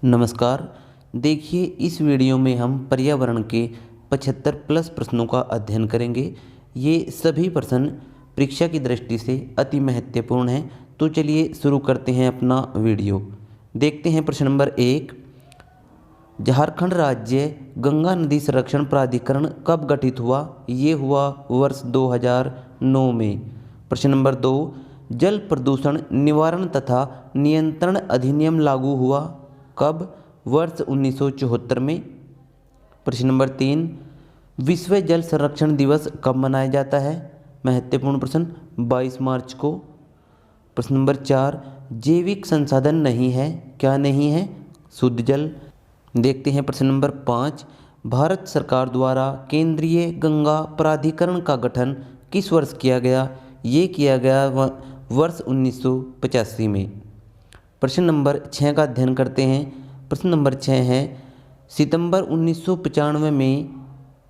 नमस्कार। देखिए, इस वीडियो में हम पर्यावरण के 75 प्लस प्रश्नों का अध्ययन करेंगे। ये सभी प्रश्न परीक्षा की दृष्टि से अति महत्वपूर्ण हैं। तो चलिए शुरू करते हैं अपना वीडियो। देखते हैं प्रश्न नंबर 1। झारखंड राज्य गंगा नदी संरक्षण प्राधिकरण कब गठित हुआ? ये हुआ वर्ष 2009 में। प्रश्न नंबर 2। जल प्रदूषण निवारण तथा नियंत्रण अधिनियम लागू हुआ कब? वर्ष 1974 में। प्रश्न नंबर 3। विश्व जल संरक्षण दिवस कब मनाया जाता है? महत्वपूर्ण प्रश्न, 22 मार्च को। प्रश्न नंबर 4। जैविक संसाधन नहीं है, क्या नहीं है? शुद्ध जल। देखते हैं प्रश्न नंबर 5। भारत सरकार द्वारा केंद्रीय गंगा प्राधिकरण का गठन किस वर्ष किया गया? ये किया गया वर्ष 1985 में। प्रश्न नंबर 6 का अध्ययन करते हैं। प्रश्न नंबर 6 है, सितंबर 1995 में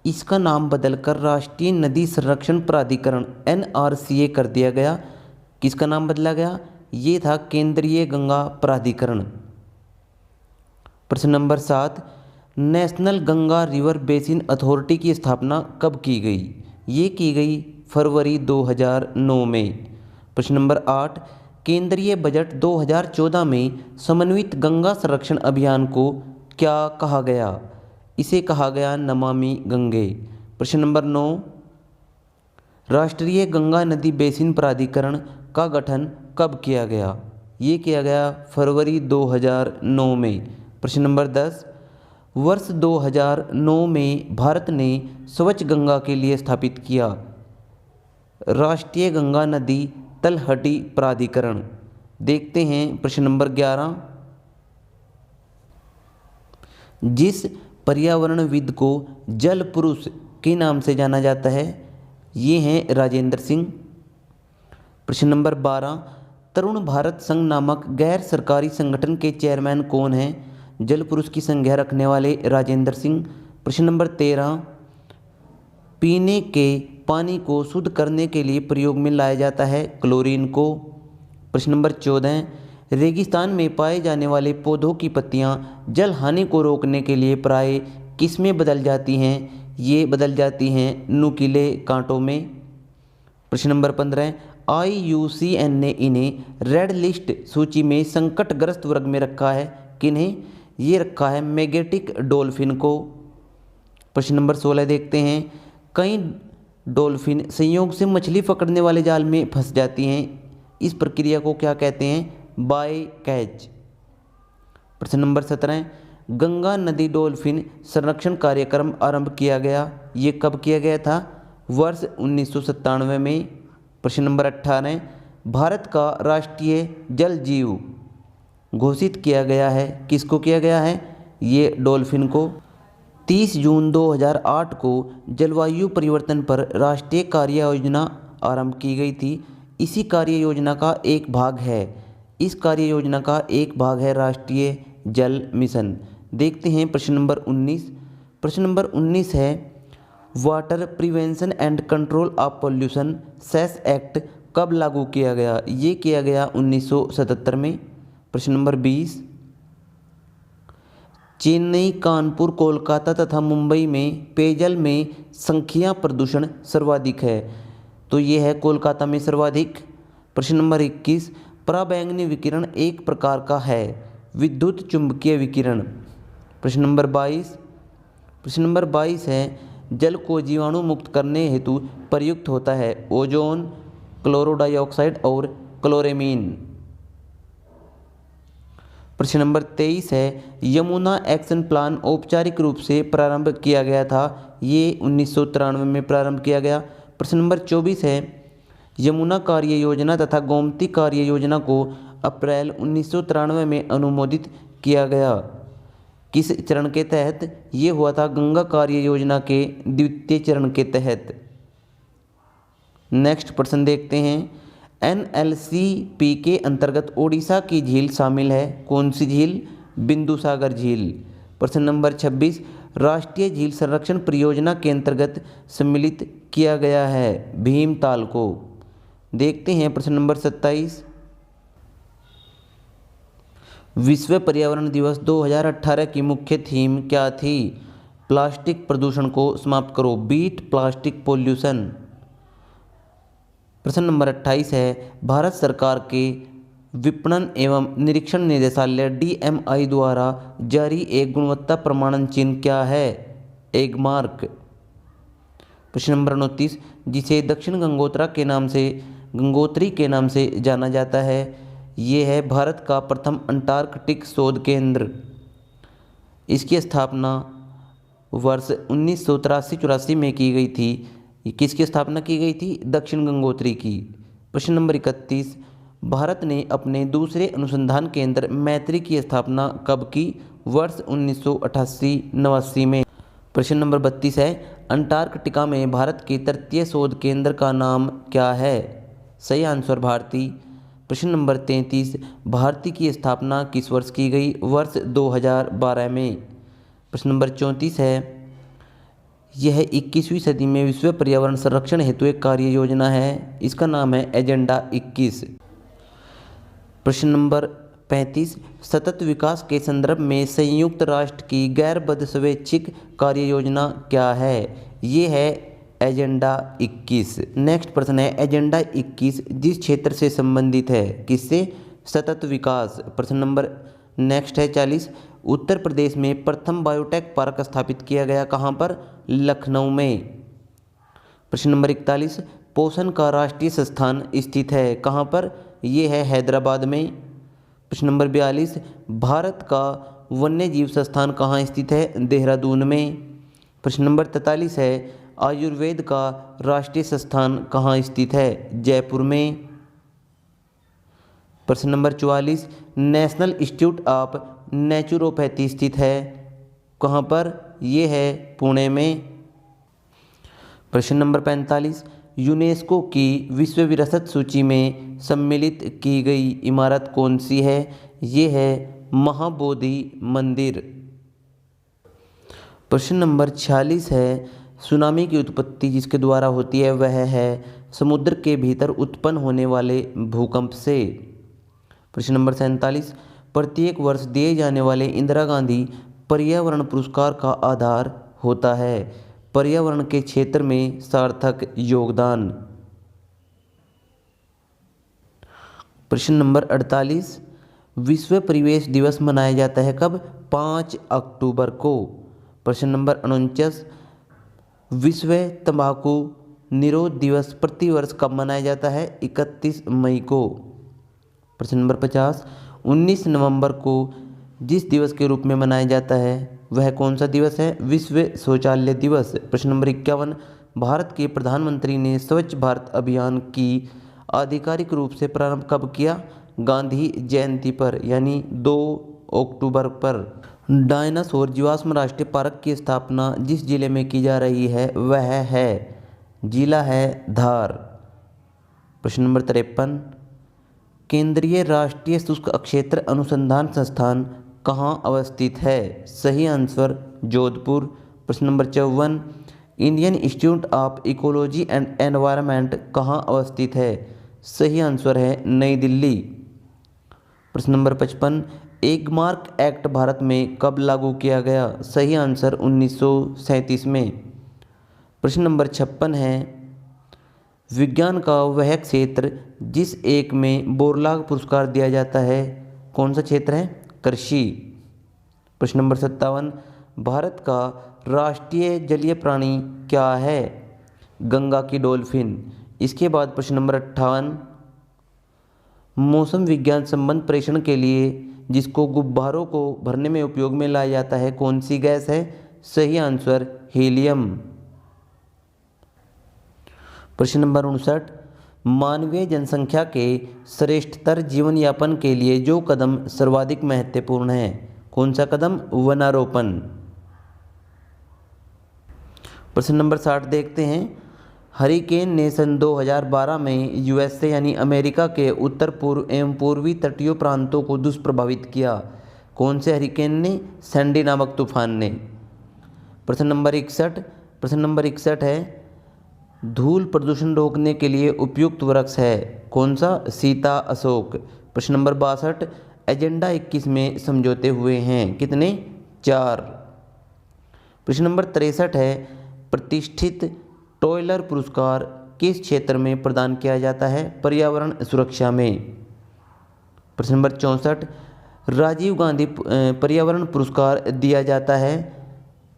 इसका नाम बदलकर राष्ट्रीय नदी संरक्षण प्राधिकरण NRCA कर दिया गया। किसका नाम बदला गया? ये था केंद्रीय गंगा प्राधिकरण। प्रश्न number 7। National Ganga river basin authority की स्थापना कब की गई? ये की गई फरवरी 2009 में। प्रश्न नंबर 8। केंद्रीय बजट 2014 में समन्वित गंगा संरक्षण अभियान को क्या कहा गया? इसे कहा गया नमामि गंगे। प्रश्न नंबर 9। राष्ट्रीय गंगा नदी बेसिन प्राधिकरण का गठन कब किया गया? ये किया गया फरवरी 2009 में। प्रश्न नंबर 10। वर्ष 2009 में भारत ने स्वच्छ गंगा के लिए स्थापित किया राष्ट्रीय गंगा नदी तलहटी प्राधिकरण। देखते हैं प्रश्न नंबर 11। जिस पर्यावरणविद को जल पुरुष के नाम से जाना जाता है, ये हैं राजेंद्र सिंह। प्रश्न नंबर 12। तरुण भारत संघ नामक गैर सरकारी संगठन के चेयरमैन कौन हैं? जल पुरुष की संज्ञा रखने वाले राजेंद्र सिंह। प्रश्न नंबर 13। पीने के पानी को शुद्ध करने के लिए प्रयोग में लाया जाता है क्लोरीन को। प्रश्न नंबर 14। रेगिस्तान में पाए जाने वाले पौधों की पत्तियां जल हानि को रोकने के लिए प्राय किस में बदल जाती हैं? ये बदल जाती हैं नुकीले कांटों में। प्रश्न नंबर 15। IUCN ने इन्हें रेड लिस्ट सूची में संकटग्रस्त वर्ग में रखा है। किन्हें? ये रखा है मैग्नेटिक डॉल्फिन को। प्रश्न नंबर 16 देखते हैं। कई डॉल्फिन संयोग से मछली पकड़ने वाले जाल में फंस जाती हैं। इस प्रक्रिया को क्या कहते हैं? Bycatch. प्रश्न नंबर 17। गंगा नदी डॉल्फिन संरक्षण कार्यक्रम आरंभ किया गया। ये कब किया गया था? वर्ष 1997 में। प्रश्न नंबर 18। भारत का राष्ट्रीय जल जीव घोषित किया गया है। किसको किया गया है? ये डॉल्फिन को। 30 जून 2008 को जलवायु परिवर्तन पर राष्ट्रीय कार्य योजना आरंभ की गई थी। इसी कार्य योजना का एक भाग है राष्ट्रीय जल मिशन। देखते हैं प्रश्न नंबर 19। प्रश्न नंबर 19 है, water prevention and control of pollution cess act कब लागू किया गया? ये किया गया 1977 में। प्रश्न नंबर 20। चेन्नई, कानपुर, कोलकाता तथा मुंबई में पेयजल में संख्या प्रदूषण सर्वाधिक है। तो ये है कोलकाता में सर्वाधिक। प्रश्न नंबर 21। पराबैंगनी विकिरण एक प्रकार का है विद्युत चुंबकीय विकिरण। प्रश्न नंबर 22 है, जल को जीवाणु मुक्त करने हेतु प्रयुक्त होता है ओजोन, क्लोरो डाइऑक्साइड और क्लोरेमीन। प्रश्न नंबर 23 है, यमुना एक्शन प्लान औपचारिक रूप से प्रारंभ किया गया था। ये 1993 में प्रारंभ किया गया। प्रश्न नंबर 24 है, यमुना कार्य योजना तथा गोमती कार्य योजना को अप्रैल 1993 में अनुमोदित किया गया। किस चरण के तहत? ये हुआ था गंगा कार्य योजना के द्वितीय चरण के तहत। नेक्स्ट प्रश्न देखते हैं। NLCP के अंतर्गत ओडिशा की झील शामिल है। कौन सी झील? बिंदुसागर झील। प्रश्न नंबर 26। राष्ट्रीय झील संरक्षण परियोजना के अंतर्गत सम्मिलित किया गया है भीमताल को। देखते हैं प्रश्न नंबर 27। विश्व पर्यावरण दिवस 2018 की मुख्य थीम क्या थी? प्लास्टिक प्रदूषण को समाप्त करो, बीट प्लास्टिक पोल्यूशन। प्रश्न नंबर 28 है, भारत सरकार के विपणन एवं निरीक्षण निदेशालय DMI द्वारा जारी एक गुणवत्ता प्रमाणन चिन्ह क्या है? एगमार्क। प्रश्न नंबर 29, जिसे दक्षिण गंगोत्री के नाम से जाना जाता है, ये है भारत का प्रथम अंटार्कटिक शोध केंद्र। इसकी स्थापना वर्ष 1983-84 में की गई थी। किसकी स्थापना की गई थी? दक्षिण गंगोत्री की। प्रश्न नंबर 31, भारत ने अपने दूसरे अनुसंधान केंद्र मैत्री की स्थापना कब की? वर्ष 1988-89 में। प्रश्न नंबर 32 है, अंटार्कटिका में भारत के तृतीय शोध केंद्र का नाम क्या है? सही आंसर भारती। प्रश्न नंबर 33, भारती की स्थापना किस वर्ष की गई? वर्ष 2012 में। प्रश्न नंबर 34 है, यह 21वीं सदी में विश्व पर्यावरण संरक्षण हेतु एक कार्य योजना है, इसका नाम है एजेंडा 21। प्रश्न नंबर 35, सतत विकास के संदर्भ में संयुक्त राष्ट्र की गैरबद्ध स्वैच्छिक कार्य योजना क्या है? ये है एजेंडा 21। नेक्स्ट प्रश्न है, एजेंडा 21 जिस क्षेत्र से संबंधित है, किससे? सतत विकास। प्रश्न नंबर नेक्स्ट है 40, उत्तर प्रदेश में प्रथम बायोटेक पार्क स्थापित किया गया, कहाँ पर? लखनऊ में। प्रश्न नंबर 41, पोषण का राष्ट्रीय संस्थान स्थित है, कहाँ पर? ये है हैदराबाद में। प्रश्न नंबर 42, भारत का वन्य जीव संस्थान कहाँ स्थित है? देहरादून में। प्रश्न नंबर 43 है, आयुर्वेद का राष्ट्रीय संस्थान कहाँ स्थित है? जयपुर में। प्रश्न number 44, national institute of naturopathy स्थित है, कहाँ पर? ये है पुणे में। प्रश्न नंबर 45, यूनेस्को की विश्व विरासत सूची में सम्मिलित की गई इमारत कौन सी है? ये है महाबोधि मंदिर। प्रश्न नंबर 46 है, सुनामी की उत्पत्ति जिसके द्वारा होती है वह है समुद्र के भीतर उत्पन्न होने वाले भूकंप से। प्रश्न नंबर 47, प्रत्येक वर्ष दिए जाने वाले इंदिरा गांधी पर्यावरण पुरस्कार का आधार होता है पर्यावरण के क्षेत्र में सार्थक योगदान। प्रश्न नंबर 48, विश्व परिवेश दिवस मनाया जाता है कब? 5 अक्टूबर को। प्रश्न नंबर 49, विश्व तंबाकू निरोध दिवस प्रतिवर्ष कब मनाया जाता है? 31 मई को। प्रश्न नंबर 50, 19 नवंबर को जिस दिवस के रूप में मनाया जाता है वह कौन सा दिवस है? विश्व शौचालय दिवस। प्रश्न नंबर 51, भारत के प्रधानमंत्री ने स्वच्छ भारत अभियान की आधिकारिक रूप से प्रारंभ कब किया? गांधी जयंती पर, यानी 2 अक्टूबर पर। डायनासोर जीवाश्म राष्ट्रीय पार्क की स्थापना जिस जिले में की जा रही है वह है, जिला है धार। प्रश्न नंबर 53, केंद्रीय राष्ट्रीय शुष्क क्षेत्र अनुसंधान संस्थान कहाँ अवस्थित है? सही आंसर जोधपुर। प्रश्न number 54, Indian institute of ecology and environment कहाँ अवस्थित है? सही आंसर है नई दिल्ली। प्रश्न नंबर 55, एगमार्क एक्ट भारत में कब लागू किया गया? सही आंसर 1937 में। प्रश्न नंबर 56 है, विज्ञान का वह क्षेत्र जिस एक में बोरलाग पुरस्कार दिया जाता है कौन सा क्षेत्र है? कृषि। प्रश्न नंबर 57, भारत का राष्ट्रीय जलीय प्राणी क्या है? गंगा की डॉल्फिन। इसके बाद प्रश्न नंबर 58, मौसम विज्ञान संबंध प्रेषण के लिए जिसको गुब्बारों को भरने में उपयोग में लाया जाता है कौन सी गैस है? सही आंसर हीलियम। प्रश्न नंबर 59, मानवीय जनसंख्या के श्रेष्ठतर जीवन यापन के लिए जो कदम सर्वाधिक महत्वपूर्ण है कौन सा कदम? वनारोपण। प्रश्न नंबर 60 देखते हैं, हरिकेन ने सन 2012 में यूएसए यानी अमेरिका के उत्तर पूर्व एवं पूर्वी तटीय प्रांतों को दुष्प्रभावित किया। कौन से हरिकेन ने? सैंडी नामक तूफान ने। प्रश्न नंबर 61 है, धूल प्रदूषण रोकने के लिए उपयुक्त वृक्ष है कौन सा? सीता अशोक। प्रश्न नंबर 62, एजेंडा 21 में समझौते हुए हैं। कितने? 4। प्रश्न नंबर 63 है, प्रतिष्ठित टॉयलर पुरस्कार किस क्षेत्र में प्रदान किया जाता है? पर्यावरण सुरक्षा में। प्रश्न नंबर 64, राजीव गांधी पर्यावरण पुरस्कार दिया जाता है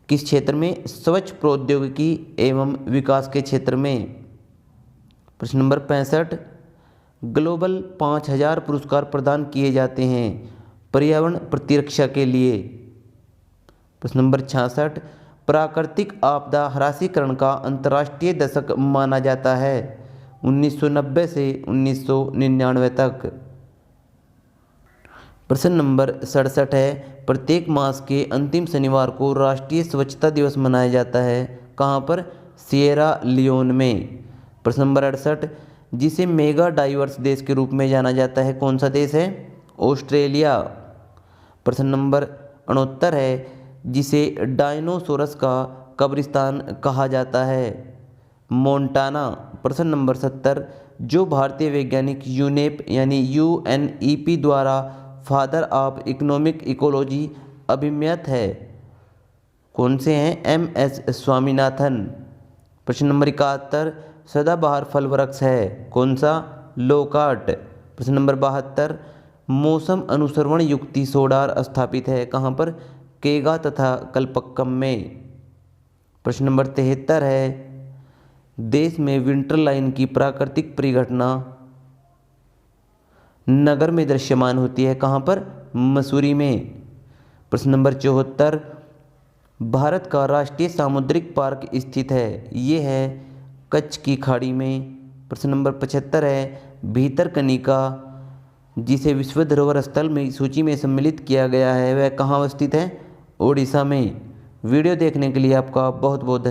किस क्षेत्र में? स्वच्छ प्रौद्योगिकी एवं विकास के क्षेत्र में। प्रश्न नंबर 65, ग्लोबल 5000 पुरस्कार प्रदान किए जाते हैं पर्यावरण प्रतिरक्षा के लिए। प्रश्न नंबर 66, प्राकृतिक आपदा ह्रासीकरण का अंतर्राष्ट्रीय दशक माना जाता है 1990 से 1999 तक। प्रश्न नंबर 67 है, प्रत्येक मास के अंतिम शनिवार को राष्ट्रीय स्वच्छता दिवस मनाया जाता है कहाँ पर? सिएरा लियोन में। प्रश्न नंबर 68, जिसे मेगा डाइवर्स देश के रूप में जाना जाता है, कौन सा देश है? ऑस्ट्रेलिया। प्रश्न नंबर 69 है, जिसे डायनोसोरस का कब्रिस्तान कहा जाता है, मोंटाना। प्रश्न नंबर 70, जो भारतीय वैज्ञानिक यूनेप यानी UNEP द्वारा फादर ऑफ इकोनॉमिक इकोलॉजी अभिमत है, कौन से हैं? MS स्वामीनाथन। प्रश्न नंबर 71, सदाबहार फल वृक्ष है, कौन सा? लोकार्ट। प्रश्न नंबर 72, मौसम अनुसरण युक्ति सोडार स्थापित है कहाँ पर? केगा तथा कल्पक्कम में। प्रश्न नंबर 73 है, देश में विंटर लाइन की प्राकृतिक परिघटना नगर में दृश्यमान होती है कहाँ पर? मसूरी में। प्रश्न नंबर 74, भारत का राष्ट्रीय सामुद्रिक पार्क स्थित है, ये है कच्छ की खाड़ी में। प्रश्न नंबर 75 है, भीतरकनिका जिसे विश्व धरोहर स्थल में सूची में सम्मिलित किया गया है वह कहाँ अवस्थित है? ओडिशा में। वीडियो देखने के लिए आपका बहुत बहुत धन्यवाद।